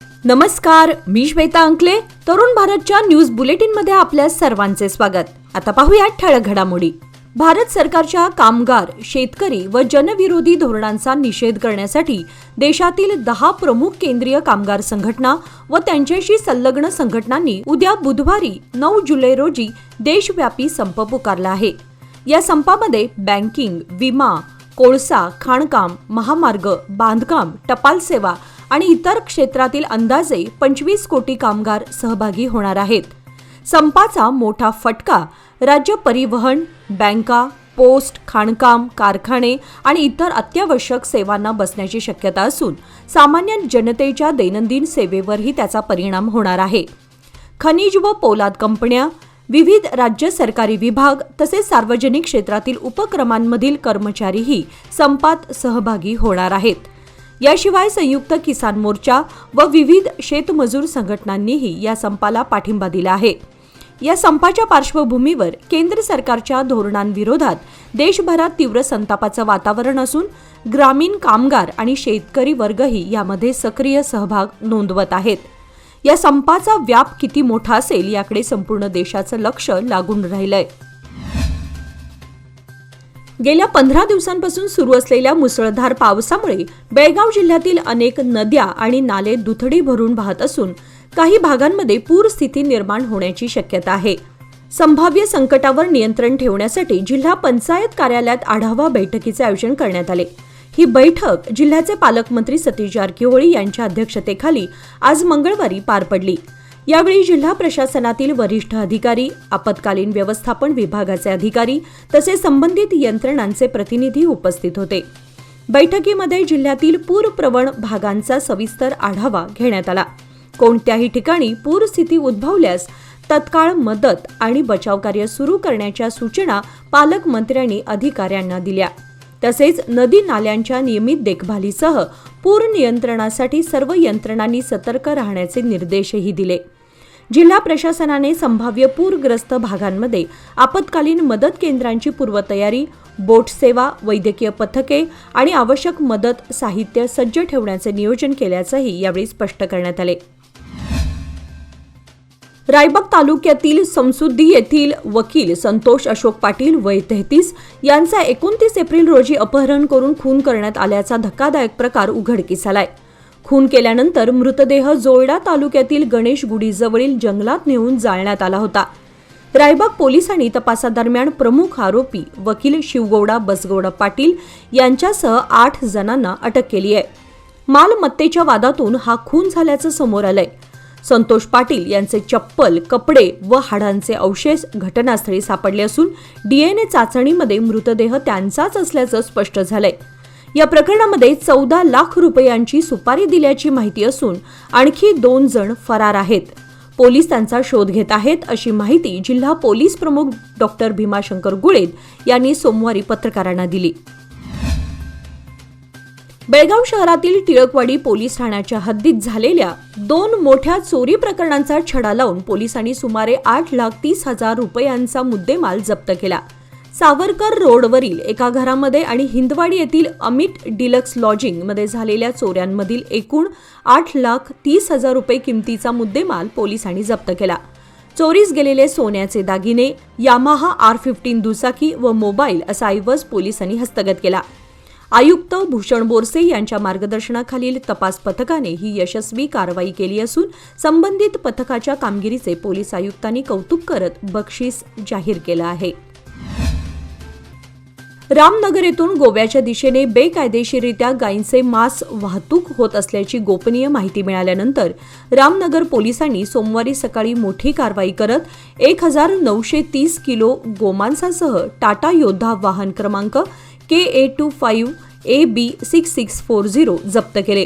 नमस्कार, मी श्वेता अंकले. तरुण भारतच्या न्यूज बुलेटिनमध्ये आपल्या सर्वांचे स्वागत. आता पाहूया ठळक घडामोडी. भारत सरकारच्या कामगार, शेतकरी व जनविरोधी धोरणांचा निषेध करण्यासाठी देशातील 10 प्रमुख केंद्रीय कामगार संघटना व त्यांच्याशी संलग्न संघटनांनी उद्या बुधवारी 9 जुलै रोजी देशव्यापी संप पुकारला आहे. या संपामध्ये बँकिंग, विमा, कोळसा, खाणकाम, महामार्ग, बांधकाम, टपाल सेवा आणि इतर क्षेत्रातील अंदाजे 25 कोटी कामगार सहभागी होणार आहेत. संपाचा मोठा फटका राज्य परिवहन, बँका, पोस्ट, खाणकाम, कारखाने आणि इतर अत्यावश्यक सेवांना बसण्याची शक्यता असून सामान्य जनतेच्या दैनंदिन सेवेवरही त्याचा परिणाम होणार आहे. खनिज व पोलाद कंपन्या, विविध राज्य सरकारी विभाग तसेच सार्वजनिक क्षेत्रातील उपक्रमांमधील कर्मचारीही संपात सहभागी होणार आहेत. याशिवाय संयुक्त किसान मोर्चा व विविध शेतमजूर संघटनांनीही या संपाला पाठिंबा दिला आहे. या संपाच्या पार्श्वभूमीवर केंद्र सरकारच्या धोरणांविरोधात देशभरात तीव्र संतापाचं वातावरण असून ग्रामीण कामगार आणि शेतकरी वर्गही यामध्ये सक्रिय सहभाग नोंदवत आहेत. या संपाचा व्याप किती मोठा असेल याकडे संपूर्ण देशाचं लक्ष लागून राहिलंय. गेल्या 15 दिवसांपासून सुरू असलेल्या मुसळधार पावसामुळे बेळगाव जिल्ह्यातील अनेक नद्या आणि नाले दुथडी भरून वाहत असून काही भागांमध्ये पूर स्थिती निर्माण होण्याची शक्यता आहे. संभाव्य संकटावर नियंत्रण ठेवण्यासाठी जिल्हा पंचायत कार्यालयात आढावा बैठकीचे आयोजन करण्यात आले. ही बैठक जिल्ह्याचे पालकमंत्री सतीश जारकिहोळी यांच्या अध्यक्षतेखाली आज मंगळवारी पार पडली. यावेळी जिल्हा प्रशासनातील वरिष्ठ अधिकारी, आपत्कालीन व्यवस्थापन विभागाचे अधिकारी तसेच संबंधित यंत्रणांचे प्रतिनिधी उपस्थित होते. बैठकीमध्ये जिल्ह्यातील पूरप्रवण भागांचा सविस्तर आढावा घेण्यात आला. कोणत्याही ठिकाणी पूरस्थिती उद्भवल्यास तत्काळ मदत आणि बचाव कार्य सुरू करण्याच्या सूचना पालकमंत्र्यांनी अधिकाऱ्यांना दिल्या. तसेच नदी नाल्यांच्या नियमित देखभालीसह पूर नियंत्रणासाठी सर्व यंत्रणांनी सतर्क राहण्याचे निर्देशही दिले. जिल्हा प्रशासनाने संभाव्य पूरग्रस्त भागांमध्ये आपत्कालीन मदत केंद्रांची पूर्वतयारी, बोट सेवा, वैद्यकीय पथके आणि आवश्यक मदत साहित्य सज्ज ठेवण्याचे नियोजन केल्याचंही यावेळी स्पष्ट करण्यात आले. रायबाग तालुक्यातील समसुद्दी येथील वकील संतोष अशोक पाटील वय 33 यांचा 29 एप्रिल रोजी अपहरण करून खून करण्यात आल्याचा धक्कादायक प्रकार उघडकीस आलाय. खून केल्यानंतर मृतदेह जोयडा तालुक्यातील गणेशगुडीजवळील जंगलात नेऊन जाळण्यात आला होता. रायबाग पोलिसांनी तपासादरम्यान प्रमुख आरोपी वकील शिवगौडा बसगौडा पाटील यांच्यासह 8 जणांना अटक केली आहे. मालमत्तेच्या वादातून हा खून झाल्याचं समोर आलंय. संतोष पाटील यांचे चप्पल, कपडे व हाडांचे अवशेष घटनास्थळी सापडले असून DNA चाचणीमध्ये मृतदेह त्यांचाच असल्याचं स्पष्ट झालंय. या प्रकरणामध्ये 14 लाख रुपयांची सुपारी दिल्याची माहिती असून आणखी 2 जण फरार आहेत. पोलीस त्यांचा शोध घेत आहेत अशी माहिती जिल्हा पोलीस प्रमुख डॉ. भीमाशंकर गुळेद यांनी सोमवारी पत्रकारांना दिली. बेळगाव शहरातील टिळकवाडी पोलीस ठाण्याच्या हद्दीत झालेल्या 2 मोठ्या चोरी प्रकरणांचा छडा लावून पोलिसांनी सुमारे 8,30,000 रुपयांचा मुद्देमाल जप्त केला. सावरकर रोडवरील एका घरामध्ये आणि हिंदवाडी येथील अमित डिलक्स लॉजिंगमध्ये झालेल्या चोऱ्यांमधील एकूण 8,30,000 रुपये किमतीचा मुद्देमाल पोलिसांनी जप्त केला. चोरीस गेलेले सोन्याचे दागिने, यामाहा R15 दुचाकी व मोबाईल असा ऐवज पोलिसांनी हस्तगत केला. आयुक्त भूषण बोरसे यांच्या मार्गदर्शनाखालील तपास पथकाने ही यशस्वी कारवाई केली असून संबंधित पथकाच्या कामगिरीचे पोलीस आयुक्तांनी कौतुक करत बक्षीस जाहीर केलं आहे. रामनगर येथून गोव्याच्या दिशेने बेकायदेशीररित्या गायींचे मांस वाहतूक होत असल्याची गोपनीय माहिती मिळाल्यानंतर रामनगर पोलिसांनी सोमवारी सकाळी मोठी कारवाई करत 1,930 किलो गोमांसासह टाटा योद्धा वाहन क्रमांक KA25 AB6640 जप्त केले.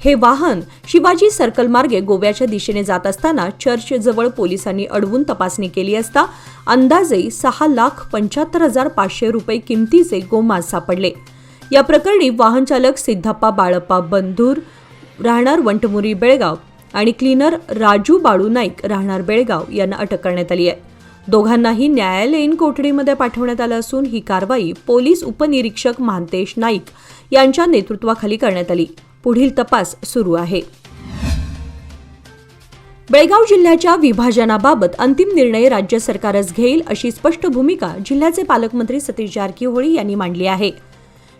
हे वाहन शिवाजी सर्कल मार्गे गोव्याच्या दिशेने जात असताना चर्चजवळ पोलिसांनी अडवून तपासणी केली असता अंदाजे 6,75,500 रुपये किमतीचे गोमांस सापडले. या प्रकरणी वाहन चालक सिद्धप्पा बाळप्पा बंधूर राहणार वंटमुरी बेळगाव आणि क्लीनर राजू बाळू नाईक राहणार बेळगाव यांना अटक करण्यात आली आहे. दोघांनाही न्यायालयीन कोठडीमध्ये पाठवण्यात आलं असून ही कारवाई पोलीस उपनिरीक्षक महांतेश नाईक यांच्या नेतृत्वाखाली करण्यात आली. पुढील तपास सुरू आहे. बेळगाव जिल्ह्याच्या विभाजनाबाबत अंतिम निर्णय राज्य सरकारच घेईल अशी स्पष्ट भूमिका जिल्ह्याचे पालकमंत्री सतीश जारकीहोळी यांनी मांडली आहे.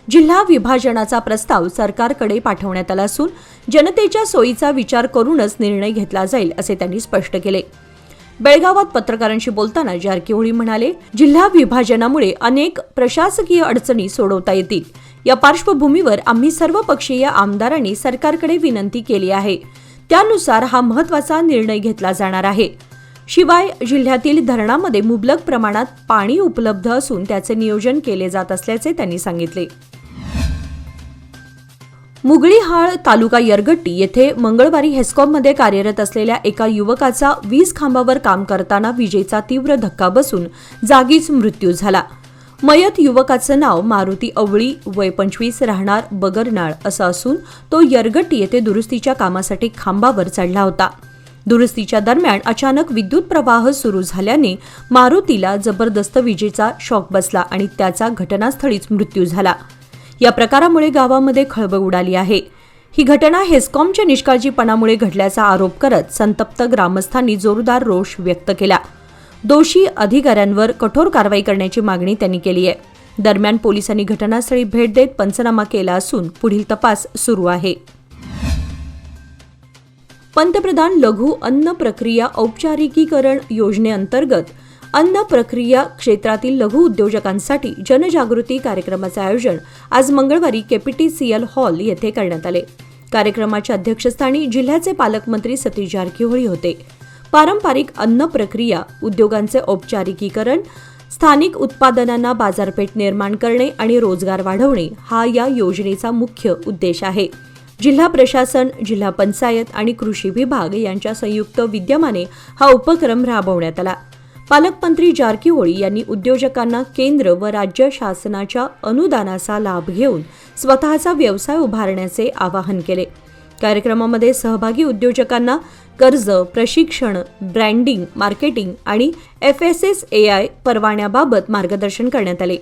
जिल्हा विभाजनाचा प्रस्ताव सरकारकडे पाठवण्यात आला असून जनतेच्या सोयीचा विचार करूनच निर्णय घेतला जाईल असे त्यांनी स्पष्ट केले. बेळगावात पत्रकारांशी बोलताना जारकीहोळी म्हणाले, जिल्हा विभाजनामुळे अनेक प्रशासकीय अडचणी सोडवता येतील. या पार्श्वभूमीवर आम्ही सर्वपक्षीय आमदारांनी सरकारकडे विनंती केली आहे. त्यानुसार हा महत्त्वाचा निर्णय घेतला जाणार आहे. शिवाय जिल्ह्यातील धरणामध्ये मुबलक प्रमाणात पाणी उपलब्ध असून त्याचे नियोजन केले जात असल्याचे त्यांनी सांगितले. मुगळीहाळ तालुका यरगट्टी येथे मंगळवारी हेस्कॉममध्ये कार्यरत असलेल्या एका युवकाचा वीज खांबावर काम करताना विजेचा तीव्र धक्का बसून जागीच मृत्यू झाला. मयत युवकाचं नाव मारुती अवळी, वय 25, राहणार बगरनाळ असं असून तो यरगट्टी येथे दुरुस्तीच्या कामासाठी खांबावर चढला होता. दुरुस्तीच्या दरम्यान अचानक विद्युत प्रवाह सुरू झाल्याने मारुतीला जबरदस्त विजेचा शॉक बसला आणि त्याचा घटनास्थळीच मृत्यू झाला. या प्रकारामुळे गावामध्ये खळबळ उडाली आहे. ही घटना हेस्कॉमच्या निष्काळजीपणामुळे घडल्याचा आरोप करत संतप्त ग्रामस्थांनी जोरदार रोष व्यक्त केला. दोषी अधिकाऱ्यांवर कठोर कारवाई करण्याची मागणी त्यांनी केली आहे. दरम्यान पोलिसांनी घटनास्थळी भेट देत पंचनामा केला असून पुढील तपास सुरू आहे. पंतप्रधान लघु अन्न प्रक्रिया औपचारिकीकरण योजनेअंतर्गत अन्न प्रक्रिया क्षेत्रातील लघु उद्योजकांसाठी जनजागृती कार्यक्रमाचे आयोजन आज मंगळवारी केपीटीसीएल हॉल येथे करण्यात आले. कार्यक्रमाच्या अध्यक्षस्थानी जिल्ह्याचे पालकमंत्री सतीश जारकीहोळी होते. पारंपरिक अन्न प्रक्रिया उद्योगांचे औपचारिकीकरण, स्थानिक उत्पादनांना बाजारपेठ निर्माण करणे आणि रोजगार वाढवणे हा या योजनेचा मुख्य उद्देश आहे. जिल्हा प्रशासन, जिल्हा पंचायत आणि कृषी विभाग यांच्या संयुक्त विद्यमाने हा उपक्रम राबवण्यात आला. पालकमंत्री जारकीहोळी यांनी उद्योजकांना केंद्र व राज्य शासनाच्या अनुदानाचा लाभ घेऊन स्वतःचा व्यवसाय उभारण्याचे आवाहन केले. कार्यक्रमामध्ये सहभागी उद्योजकांना कर्ज, प्रशिक्षण, ब्रँडिंग, मार्केटिंग आणि FSSAI परवान्याबाबत मार्गदर्शन करण्यात आले.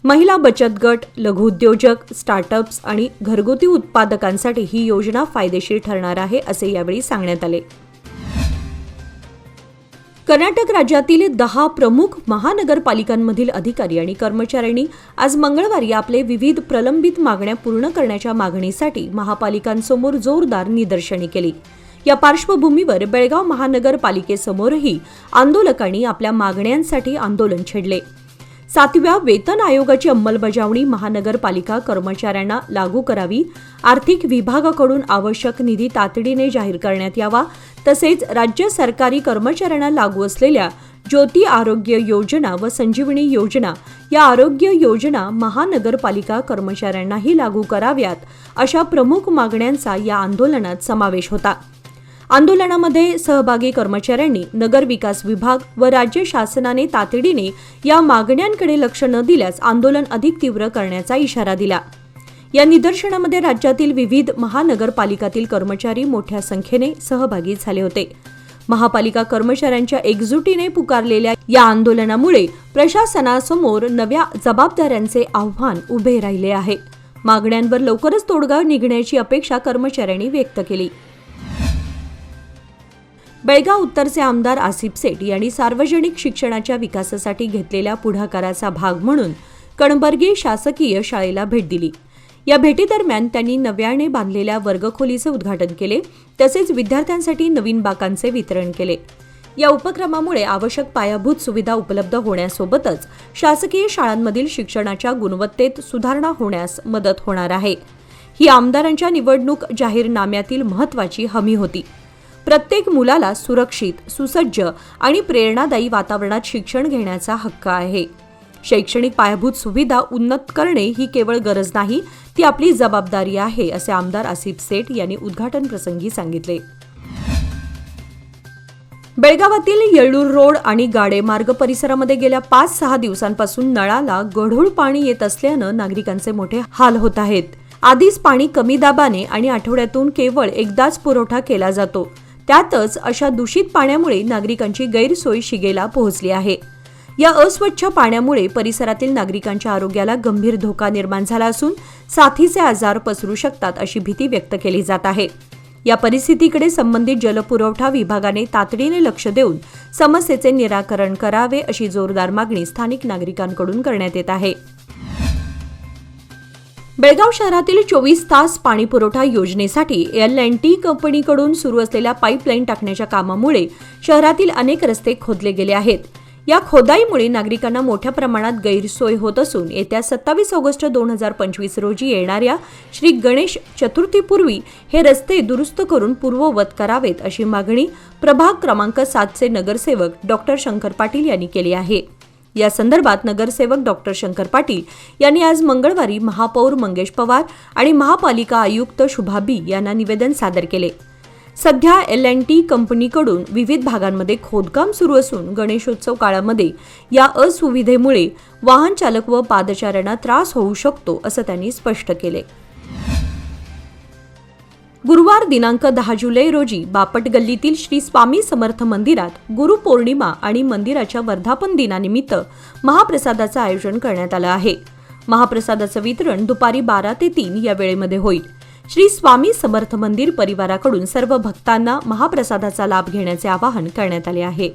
महिला बचत गट, लघुउद्योजक, स्टार्टअप्स आणि घरगुती उत्पादकांसाठी ही योजना फायदेशीर ठरणार आहे असे यावेळी सांगण्यात आले. कर्नाटक राज्यातील 10 प्रमुख महानगरपालिकांमधील अधिकारी आणि कर्मचाऱ्यांनी आज मंगळवारी आपले विविध प्रलंबित मागण्या पूर्ण करण्याच्या मागणीसाठी महापालिकांसमोर जोरदार निदर्शने केली. या पार्श्वभूमीवर बेळगाव महानगरपालिकेसमोरही आंदोलकांनी आपल्या मागण्यांसाठी आंदोलन छेडले. 7व्या वेतन आयोगाची अंमलबजावणी महानगरपालिका कर्मचाऱ्यांना लागू करावी, आर्थिक विभागाकडून आवश्यक निधी तातडीने जाहीर करण्यात यावा, तसेच राज्य सरकारी कर्मचाऱ्यांना लागू असलेल्या ज्योती आरोग्य योजना व संजीवनी योजना या आरोग्य योजना महानगरपालिका कर्मचाऱ्यांनाही लागू कराव्यात, अशा प्रमुख मागण्यांचा या आंदोलनात समावेश होता. आंदोलनामध्ये सहभागी कर्मचाऱ्यांनी नगर विकास विभाग व राज्य शासनाने तातडीने या मागण्यांकडे लक्ष न दिल्यास आंदोलन अधिक तीव्र करण्याचा इशारा दिला. या निदर्शनामध्ये राज्यातील विविध महानगरपालिकातील कर्मचारी मोठ्या संख्येने सहभागी झाले होते. महापालिका कर्मचाऱ्यांच्या एकजुटीने पुकारलेल्या या आंदोलनामुळे प्रशासनासमोर नव्या जबाबदाऱ्यांचे आव्हान उभे राहिले आहे. मागण्यांवर लवकरच तोडगा निघण्याची अपेक्षा कर्मचाऱ्यांनी व्यक्त केली. बेळगाव उत्तरचे आमदार आसिफ सेठ यांनी सार्वजनिक शिक्षणाच्या विकासासाठी घेतलेल्या पुढाकाराचा भाग म्हणून कणबर्गी शासकीय शाळेला भेट दिली. या भेटीदरम्यान त्यांनी नव्याने बांधलेल्या वर्गखोलीचे उद्घाटन केले, तसेच विद्यार्थ्यांसाठी नवीन बाकांचे वितरण केले. या उपक्रमामुळे आवश्यक पायाभूत सुविधा उपलब्ध होण्यासोबतच शासकीय शाळांमधील शिक्षणाच्या गुणवत्तेत सुधारणा होण्यास मदत होणार आहे. ही आमदारांच्या निवडणूक जाहीरनाम्यातील महत्त्वाची हमी होती. प्रत्येक मुलाला सुरक्षित, सुसज्ज आणि प्रेरणादायी वातावरणात शिक्षण घेण्याचा हक्क आहे. शैक्षणिक पायाभूत सुविधा उन्नत करणे ही केवळ गरज नाही, ती आपली जबाबदारी आहे, असे आमदार आसिफ सेठ यांनी उद्घाटन प्रसंगी सांगितले. बेळगावातील येळ्ळूर रोड आणि गाडे मार्ग परिसरामध्ये गेल्या 5-6 दिवसांपासून नळाला गढूळ पाणी येत असल्यानं नागरिकांचे मोठे हाल होत आहेत. आधीच पाणी कमी दाबाने आणि आठवड्यातून केवळ एकदाच पुरवठा केला जातो. त्यातच अशा दूषित पाण्यामुळे नागरिकांची गैरसोय शिगेला पोहोचली आहे. या अस्वच्छ पाण्यामुळे परिसरातील नागरिकांच्या आरोग्याला गंभीर धोका निर्माण झाला असून साथीचे आजार पसरू शकतात अशी भीती व्यक्त केली जात आहे. या परिस्थितीकडे संबंधित जलपुरवठा विभागाने तातडीने लक्ष देऊन समस्येचे निराकरण करावे अशी जोरदार मागणी स्थानिक नागरिकांकडून करण्यात येत आहे. बेळगाव शहरातील 24 तास पाणीपुरवठा योजनेसाठी L&T कंपनीकडून सुरू असलेल्या पाईपलाईन टाकण्याच्या कामामुळे शहरातील अनेक रस्ते खोदले गेले आहेत. या खोदाईमुळे नागरिकांना मोठ्या प्रमाणात गैरसोय होत असून येत्या 27 ऑगस्ट 2025 रोजी येणाऱ्या श्री गणेश चतुर्थीपूर्वी हे रस्ते दुरुस्त करून पूर्ववत करावेत अशी मागणी प्रभाग क्रमांक 7 चे नगरसेवक डॉ. शंकर पाटील यांनी केली आहे. या संदर्भात नगरसेवक डॉ. शंकर पाटील यांनी आज मंगळवारी महापौर मंगेश पवार आणि महापालिका आयुक्त शुभा बी यांना निवेदन सादर केले. सध्या L&T कंपनीकडून विविध भागांमध्ये खोदकाम सुरू असून गणेशोत्सव काळामध्ये या असुविधेमुळे वाहन चालक व पादचाऱ्यांना त्रास होऊ शकतो असं त्यांनी स्पष्ट केले. गुरुवार दिनांक 10 जुलै रोजी बापट गल्लीतील श्री स्वामी समर्थ मंदिरात गुरुपौर्णिमा आणि मंदिराच्या वर्धापन दिनानिमित्त महाप्रसादाचं आयोजन करण्यात आलं आहे. महाप्रसादाचं वितरण दुपारी 12 ते 3 या वेळेमध्ये होईल. श्री स्वामी समर्थ मंदिर परिवाराकडून सर्व भक्तांना महाप्रसादाचा लाभ घेण्याचे आवाहन करण्यात आले आहे.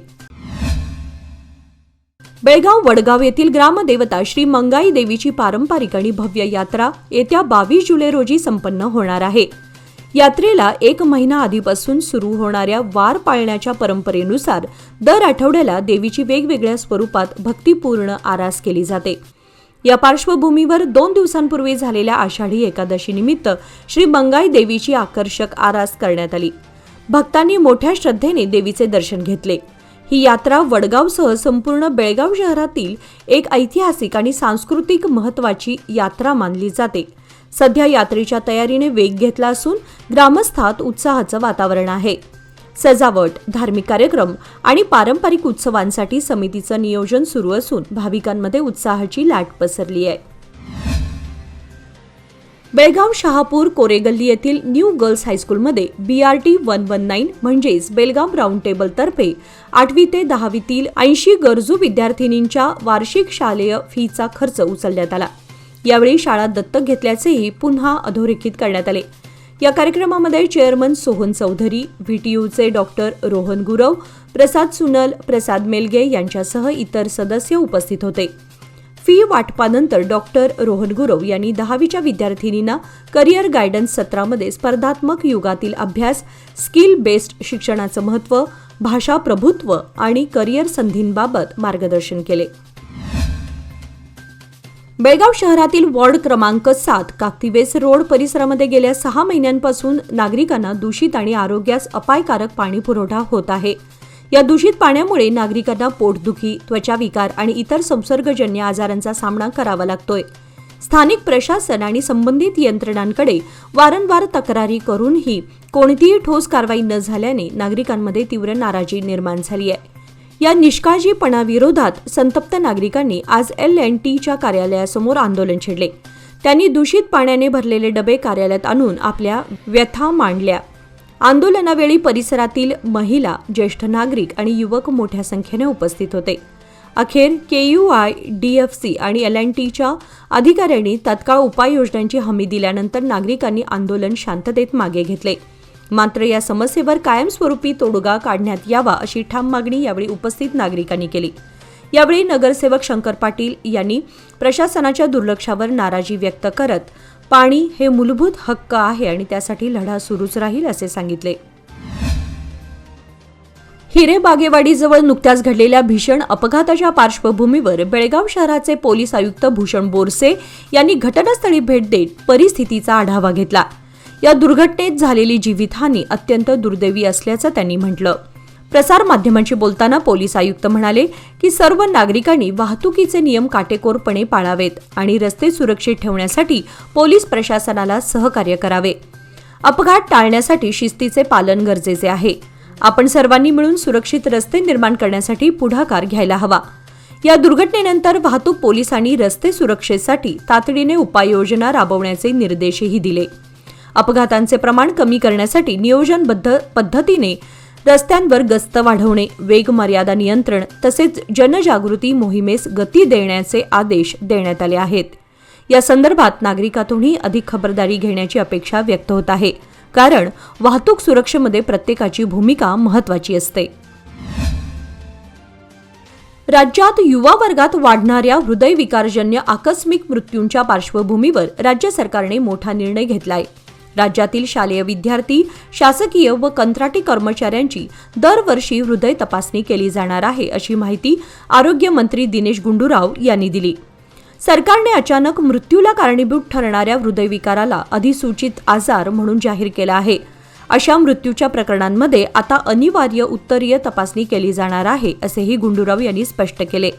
बेळगाव वडगाव येथील ग्रामदेवता श्री मंगाई देवीची पारंपरिक आणि भव्य यात्रा येत्या 22 जुलै रोजी संपन्न होणार आहे. यात्रेला 1 महिना आधीपासून सुरू होणाऱ्या वार पाळण्याच्या परंपरेनुसार दर आठवड्याला देवीची वेगवेगळ्या स्वरूपात भक्तिपूर्ण आरास केली जाते. या पार्श्वभूमीवर 2 दिवसांपूर्वी झालेल्या आषाढी एकादशी निमित्त श्री मंगाई देवीची आकर्षक आरास करण्यात आली. भक्तांनी मोठ्या श्रद्धेने देवीचे दर्शन घेतले. ही यात्रा वडगावसह संपूर्ण बेळगाव शहरातील एक ऐतिहासिक आणि सांस्कृतिक महत्त्वाची यात्रा मानली जाते. सध्या यात्रेच्या तयारीने वेग घेतला असून ग्रामस्थात उत्साहाचं वातावरण आहे. सजावट, धार्मिक कार्यक्रम आणि पारंपरिक उत्सवांसाठी समितीचं नियोजन सुरू असून भाविकांमध्ये उत्साहाची लाट पसरली आहे. बेळगाव शहापूर कोरेगल्ली येथील न्यू गर्ल्स हायस्कूलमध्ये BRT 119 म्हणजेच बेळगाव राऊंड टेबल तर्फे 8वी ते 10वीतील 80 गरजू विद्यार्थिनींच्या वार्षिक शालेय फीचा खर्च उचलण्यात आला. यावेळी शाळा दत्तक घेतल्याचेही पुन्हा अधोरेखित करण्यात आले. या कार्यक्रमामध्ये चेअरमन सोहन चौधरी, VTUचे डॉ. रोहन गुरव, प्रसाद सुनल, प्रसाद मेलगे यांच्यासह इतर सदस्य उपस्थित होते. फी वाटपानंतर डॉ. रोहन गुरव यांनी 10वीच्या विद्यार्थिनींना करिअर गायडन्स सत्रामध्ये स्पर्धात्मक युगातील अभ्यास, स्किल बेस्ड शिक्षणाचं महत्त्व, भाषा प्रभुत्व आणि करिअर संधींबाबत मार्गदर्शन केले. बेळगाव शहरातील वॉर्ड क्रमांक 7 काकतीवेस रोड परिसरामध्ये गेल्या 6 महिन्यांपासून नागरिकांना दूषित आणि आरोग्यास अपायकारक पाणी पुरवठा होत आहे. या दूषित पाण्यामुळे नागरिकांना पोटदुखी, त्वचाविकार आणि इतर संसर्गजन्य आजारांचा सामना करावा लागतोय. स्थानिक प्रशासन आणि संबंधित यंत्रणांकडे वारंवार तक्रारी करूनही कोणतीही ठोस कारवाई न झाल्याने नागरिकांमध्ये तीव्र नाराजी निर्माण झाली आहे. या निष्काळजीपणाविरोधात संतप्त नागरिकांनी आज L&Tच्या कार्यालयासमोर आंदोलन छेडले. त्यांनी दूषित पाण्याने भरलेले डबे कार्यालयात आणून आपल्या व्यथा मांडल्या. आंदोलनावेळी परिसरातील महिला, ज्येष्ठ नागरिक आणि युवक मोठ्या संख्येने उपस्थित होते. अखेर KUI, DFC आणि L&Tच्या अधिकाऱ्यांनी तत्काळ उपाययोजनांची हमी दिल्यानंतर नागरिकांनी आंदोलन शांततेत मागे घेतले. मात्र या समस्येवर कायमस्वरूपी तोडगा काढण्यात यावा अशी ठाम मागणी यावेळी उपस्थित नागरिकांनी केली. यावेळी नगरसेवक शंकर पाटील यांनी प्रशासनाच्या दुर्लक्षावर नाराजी व्यक्त करत पाणी हे मूलभूत हक्क आहे आणि त्यासाठी लढा सुरूच राहील असे सांगितले. हिरेबागेवाडीजवळ नुकत्याच घडलेल्या भीषण अपघाताच्या पार्श्वभूमीवर बेळगाव शहराचे पोलीस आयुक्त भूषण बोरसे यांनी घटनास्थळी भेट देत परिस्थितीचा आढावा घेतला. या दुर्घटनेत झालेली जीवितहानी अत्यंत दुर्दैवी असल्याचं त्यांनी म्हटलं. प्रसारमाध्यमांशी बोलताना पोलीस आयुक्त म्हणाले की सर्व नागरिकांनी वाहतुकीचे नियम काटेकोरपणे पाळावेत आणि रस्ते सुरक्षित ठेवण्यासाठी पोलीस प्रशासनाला सहकार्य करावे. अपघात टाळण्यासाठी शिस्तीचे पालन गरजेचे आहे. आपण सर्वांनी मिळून सुरक्षित रस्ते निर्माण करण्यासाठी पुढाकार घ्यायला हवा. या दुर्घटनेनंतर वाहतूक पोलिसांनी रस्ते सुरक्षेसाठी तातडीने उपाययोजना राबवण्याचे निर्देशही दिले. अपघातांचे प्रमाण कमी करण्यासाठी नियोजनबद्ध पद्धतीने रस्त्यांवर गस्त वाढवणे, वेग मर्यादा नियंत्रण तसेच जनजागृती मोहिमेस गती देण्याचे आदेश देण्यात आले आहेत. या संदर्भात नागरिकांतूनही अधिक खबरदारी घेण्याची अपेक्षा व्यक्त होत आहे. कारण वाहतूक सुरक्षेमध्ये प्रत्येकाची भूमिका महत्त्वाची असते. राज्यात युवा वर्गात वाढणाऱ्या हृदयविकारजन्य आकस्मिक मृत्यूंच्या पार्श्वभूमीवर राज्य सरकारने मोठा निर्णय घेतलाय. राज्यातील शालेय विद्यार्थी, शासकीय व कंत्राटी कर्मचाऱ्यांची दरवर्षी हृदय तपासणी केली जाणार आहे, अशी माहिती आरोग्य मंत्री दिनेश गुंडूराव यांनी दिली. सरकारने अचानक मृत्यूला कारणीभूत ठरणाऱ्या हृदयविकाराला अधिसूचित आजार म्हणून जाहीर केला आहे. अशा मृत्यूच्या प्रकरणांमध्ये आता अनिवार्य उत्तरीय तपासणी केली जाणार आहे, असेही गुंडूराव यांनी स्पष्ट केले.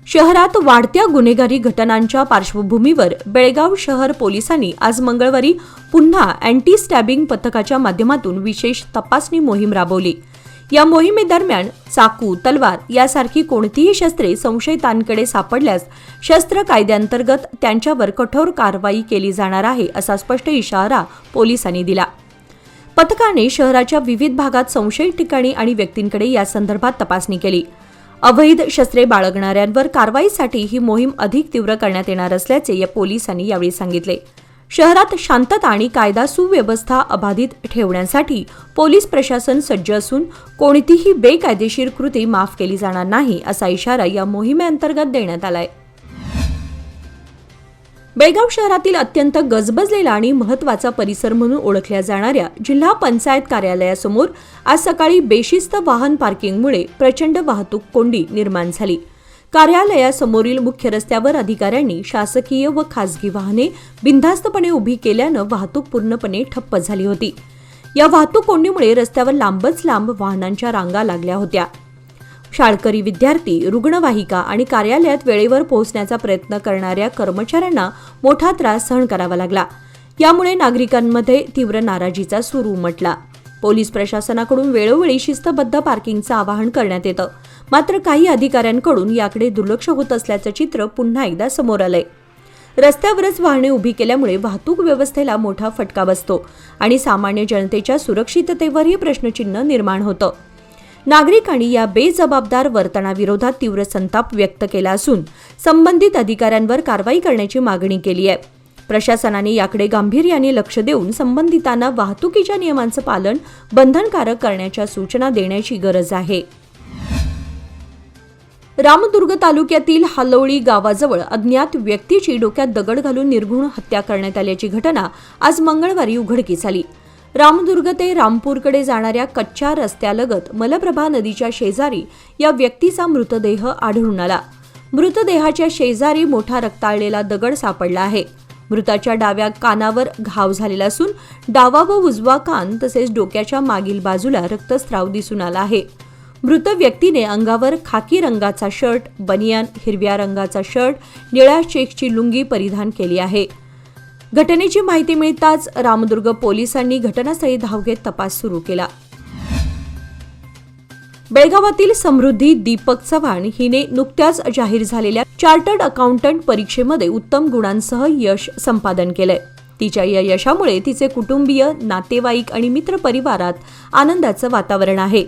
शहरात वाढत्या गुन्हेगारी घटनांच्या पार्श्वभूमीवर बेळगाव शहर पोलिसांनी आज मंगळवारी पुन्हा अँटी स्टॅबिंग पथकाच्या माध्यमातून विशेष तपासणी मोहीम राबवली. या मोहिमेदरम्यान चाकू, तलवार यासारखी कोणतीही शस्त्रे संशयितांकडे सापडल्यास शस्त्र कायद्याअंतर्गत त्यांच्यावर कठोर कारवाई केली जाणार आहे, असा स्पष्ट इशारा पोलिसांनी दिला. पथकाने शहराच्या विविध भागात संशयित ठिकाणी आणि व्यक्तींकडे यासंदर्भात तपासणी केली. अवैध शस्त्रे बाळगणाऱ्यांवर कारवाईसाठी ही मोहीम अधिक तीव्र करण्यात येणार असल्याचे या पोलिसांनी यावेळी सांगितले. शहरात शांतता आणि कायदा सुव्यवस्था अबाधित ठेवण्यासाठी पोलीस प्रशासन सज्ज असून कोणतीही बेकायदेशीर कृती माफ केली जाणार नाही, असा इशारा या मोहिमेअंतर्गत देण्यात आलाय. बेळगाव शहरातील अत्यंत गजबजलेला आणि महत्त्वाचा परिसर म्हणून ओळखल्या जाणाऱ्या जिल्हा पंचायत कार्यालयासमोर आज सकाळी बेशिस्त वाहन पार्किंगमुळे प्रचंड वाहतूक कोंडी निर्माण झाली. कार्यालयासमोरील मुख्य रस्त्यावर अधिकाऱ्यांनी शासकीय व खासगी वाहने बिनधास्तपणे उभी केल्यानं वाहतूक पूर्णपणे ठप्प झाली होती. या वाहतूक कोंडीमुळे रस्त्यावर लांबच लांब वाहनांच्या रांगा लागल्या होत्या. शाळकरी विद्यार्थी, रुग्णवाहिका आणि कार्यालयात वेळेवर पोहोचण्याचा प्रयत्न करणाऱ्या कर्मचाऱ्यांना मोठा त्रास सहन करावा लागला. यामुळे नागरिकांमध्ये तीव्र नाराजीचा सूर उमटला. पोलीस प्रशासनाकडून वेळोवेळी शिस्तबद्ध पार्किंगचं आवाहन करण्यात येतं, मात्र काही अधिकाऱ्यांकडून याकडे दुर्लक्ष होत असल्याचं चित्र पुन्हा एकदा समोर आलंय. रस्त्यावरच वाहने उभी केल्यामुळे वाहतूक व्यवस्थेला मोठा फटका बसतो आणि सामान्य जनतेच्या सुरक्षिततेवरही प्रश्नचिन्ह निर्माण होतं. नागरिकांनी या बेजबाबदार वर्तनाविरोधात तीव्र संताप व्यक्त केला असून संबंधित अधिकाऱ्यांवर कारवाई करण्याची मागणी केली आहे. प्रशासनाने याकडे गांभीर्याने लक्ष देऊन संबंधितांना वाहतुकीच्या नियमांचं पालन बंधनकारक करण्याच्या सूचना देण्याची गरज आहे. रामदुर्ग तालुक्यातील हालवळी गावाजवळ अज्ञात व्यक्तीची डोक्यात दगड घालून निर्घृण हत्या करण्यात आल्याची घटना आज मंगळवारी उघडकीस आली. रामदुर्ग ते रामपूरकडे जाणाऱ्या कच्च्या रस्त्यालगत मलप्रभा नदीच्या शेजारी या व्यक्तीचा मृतदेह आढळून आला. मृतदेहाच्या शेजारी मोठा रक्ताळलेला दगड सापडला आहे. मृताच्या डाव्या कानावर घाव झालेला असून डावा व उजवा कान तसेच डोक्याच्या मागील बाजूला रक्तस्राव दिसून आला आहे. मृत व्यक्तीने अंगावर खाकी रंगाचा शर्ट, बनियान, हिरव्या रंगाचा शर्ट, निळ्या चेकची लुंगी परिधान केली आहे. घटनेची माहिती मिळताच रामदुर्ग पोलिसांनी घटनास्थळी धाव घेत तपास सुरू केला. बेळगावातील समृद्धी दीपक चव्हाण हिने नुकत्याच जाहीर झालेल्या चार्टर्ड अकाउंटंट परीक्षेमध्ये उत्तम गुणांसह यश संपादन केलंय. तिच्या या यशामुळे तिचे कुटुंबीय, नातेवाईक आणि मित्रपरिवारात आनंदाचं वातावरण आहे.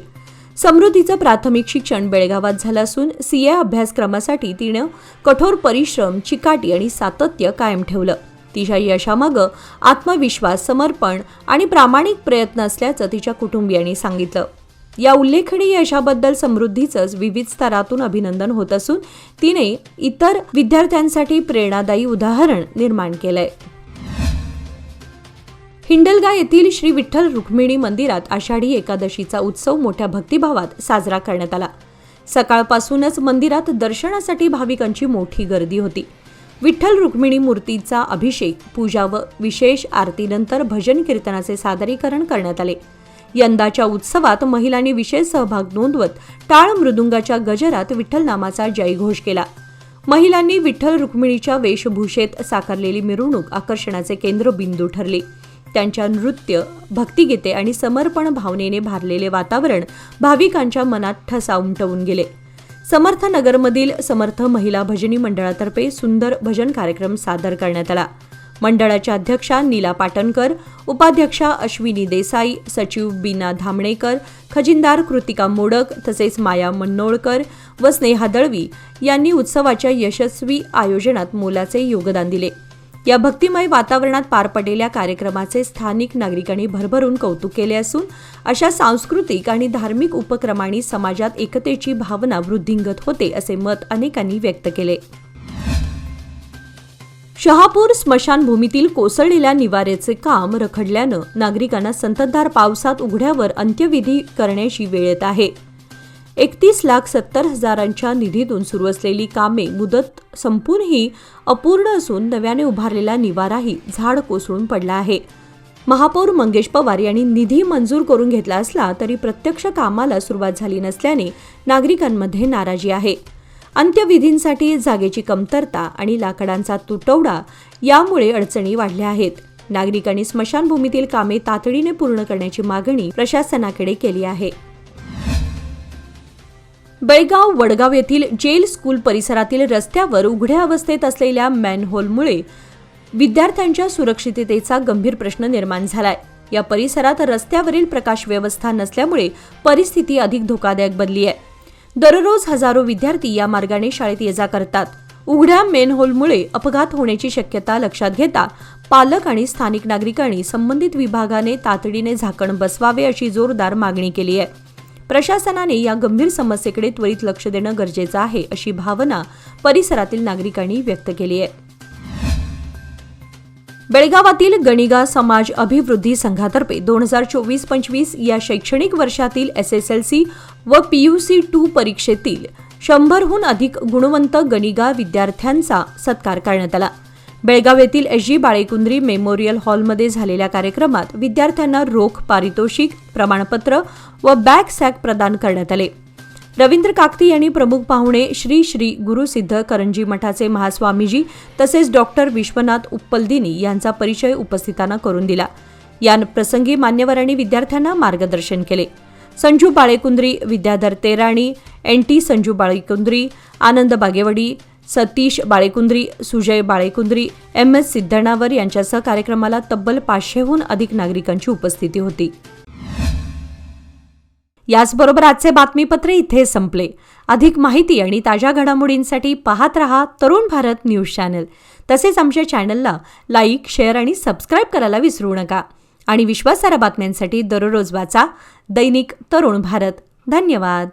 समृद्धीचं प्राथमिक शिक्षण बेळगावात झालं असून सीए अभ्यासक्रमासाठी तिनं कठोर परिश्रम, चिकाटी आणि सातत्य कायम ठेवलं. तिच्या यशामागं आत्मविश्वास, समर्पण आणि प्रामाणिक प्रयत्न असल्याचं तिच्या कुटुंबियांनी सांगितलं. या उल्लेखनीय यशाबद्दल समृद्धीचंच विविध स्तरातून अभिनंदन होत असून तिने इतर विद्यार्थ्यांसाठी प्रेरणादायी उदाहरण निर्माण केलंय. हिंडलगा येथील श्री विठ्ठल रुक्मिणी मंदिरात आषाढी एकादशीचा उत्सव मोठ्या भक्तिभावात साजरा करण्यात आला. सकाळपासूनच मंदिरात दर्शनासाठी भाविकांची मोठी गर्दी होती. विठ्ठल रुक्मिणी मूर्तीचा अभिषेक, पूजा व विशेष आरतीनंतर भजन कीर्तनाचे सादरीकरण करण्यात आले. यंदाच्या उत्सवात महिलांनी विशेष सहभाग नोंदवत टाळ मृदुंगाच्या गजरात विठ्ठल नामाचा जयघोष केला. महिलांनी विठ्ठल रुक्मिणीच्या वेशभूषेत साकारलेली मिरवणूक आकर्षणाचे केंद्रबिंदू ठरली. त्यांच्या नृत्य, भक्तिगीते आणि समर्पण भावनेने भारलेले वातावरण भाविकांच्या मनात ठसा उमटवून गेले. समर्थ नगरमधील समर्थ महिला भजनी मंडळातर्फे सुंदर भजन कार्यक्रम सादर करण्यात आला. मंडळाच्या अध्यक्षा नीला पाटणकर, उपाध्यक्षा अश्विनी देसाई, सचिव बीना धामणेकर, खजिनदार कृतिका मोडक तसेच माया मन्नोळकर व स्नेहा दळवी यांनी उत्सवाच्या यशस्वी आयोजनात मोलाचे योगदान दिले. या भक्तिमय वातावरणात पार पडलेल्या कार्यक्रमाचे स्थानिक नागरिकांनी भरभरून कौतुक केले असून अशा सांस्कृतिक आणि धार्मिक उपक्रमांनी समाजात एकतेची भावना वृद्धिंगत होते असे मत अनेकांनी व्यक्त केले. शहापूर स्मशानभूमीतील कोसळलेल्या निवाऱ्याचे काम रखडल्यानं नागरिकांना संततधार पावसात उघड्यावर अंत्यविधी करण्याची वेळ येत आहे. 31,70,000 निधीतून सुरू असलेली कामे मुदत संपूनही अपूर्ण असून नव्याने उभारलेला निवाराही झाड कोसळून पडला आहे. महापौर मंगेश पवार यांनी निधी मंजूर करून घेतला असला तरी प्रत्यक्ष कामाला सुरुवात झाली नसल्याने नागरिकांमध्ये नाराजी आहे. अंत्यविधींसाठी जागेची कमतरता आणि लाकडांचा तुटवडा यामुळे अडचणी वाढल्या आहेत. नागरिकांनी स्मशानभूमीतील कामे तातडीने पूर्ण करण्याची मागणी प्रशासनाकडे केली आहे. बेळगाव वडगाव येथील जेल स्कूल परिसरातील रस्त्यावर उघड्या अवस्थेत असलेल्या मॅनहोलमुळे विद्यार्थ्यांच्या सुरक्षिततेचा गंभीर प्रश्न निर्माण झालाय. या परिसरात रस्त्यावरील प्रकाश व्यवस्था नसल्यामुळे परिस्थिती अधिक धोकादायक बनली आहे. दररोज हजारो विद्यार्थी या मार्गाने शाळेत ये जा करतात. उघड्या मेनहोलमुळे अपघात होण्याची शक्यता लक्षात घेता पालक आणि स्थानिक नागरिकांनी संबंधित विभागाने तातडीने झाकण बसवावे अशी जोरदार मागणी केली आहे. प्रशासनाने या गंभीर समस्येकडे त्वरित लक्ष देणं गरजेचं आहे अशी भावना परिसरातील नागरिकांनी व्यक्त केली आहे. बेळगावातील गणिगा समाज अभिवृद्धी संघातर्फे 2024-25 या शैक्षणिक वर्षातील SSLC व PUC-2 परीक्षेतील 100हून अधिक गुणवंत गणिगा विद्यार्थ्यांचा सत्कार करण्यात आला. बेळगाव येथील SG बाळेकुंद्री मेमोरियल हॉलमध्ये झालेल्या कार्यक्रमात विद्यार्थ्यांना रोख पारितोषिक, प्रमाणपत्र व बॅग सॅक प्रदान करण्यात आले. रवींद्र काकती यांनी प्रमुख पाहुणे श्री श्री गुरुसिद्ध करंजी मठाचे महास्वामीजी तसेच डॉक्टर विश्वनाथ उप्पलदिनी यांचा परिचय उपस्थितांना करून दिला. या प्रसंगी मान्यवरांनी विद्यार्थ्यांना मार्गदर्शन केले. संजू बाळेकुंद्री, विद्याधर तेराणी, NT संजू बाळेकुंद्री, आनंद बागेवडी, सतीश बाळेकुंद्री, सुजय बाळेकुंद्री, MS सिद्धनावर यांच्यासह कार्यक्रमाला तब्बल 500हून अधिक नागरिकांची उपस्थिती होती. याचबरोबर आजचे बातमीपत्र इथे संपले. अधिक माहिती आणि ताज्या घडामोडींसाठी पाहत रहा तरुण भारत न्यूज चॅनल. तसेच आमच्या चॅनलला लाईक, शेअर आणि सबस्क्राईब करायला विसरू नका. आणि विश्वासार्ह बातम्यांसाठी दररोज वाचा दैनिक तरुण भारत. धन्यवाद.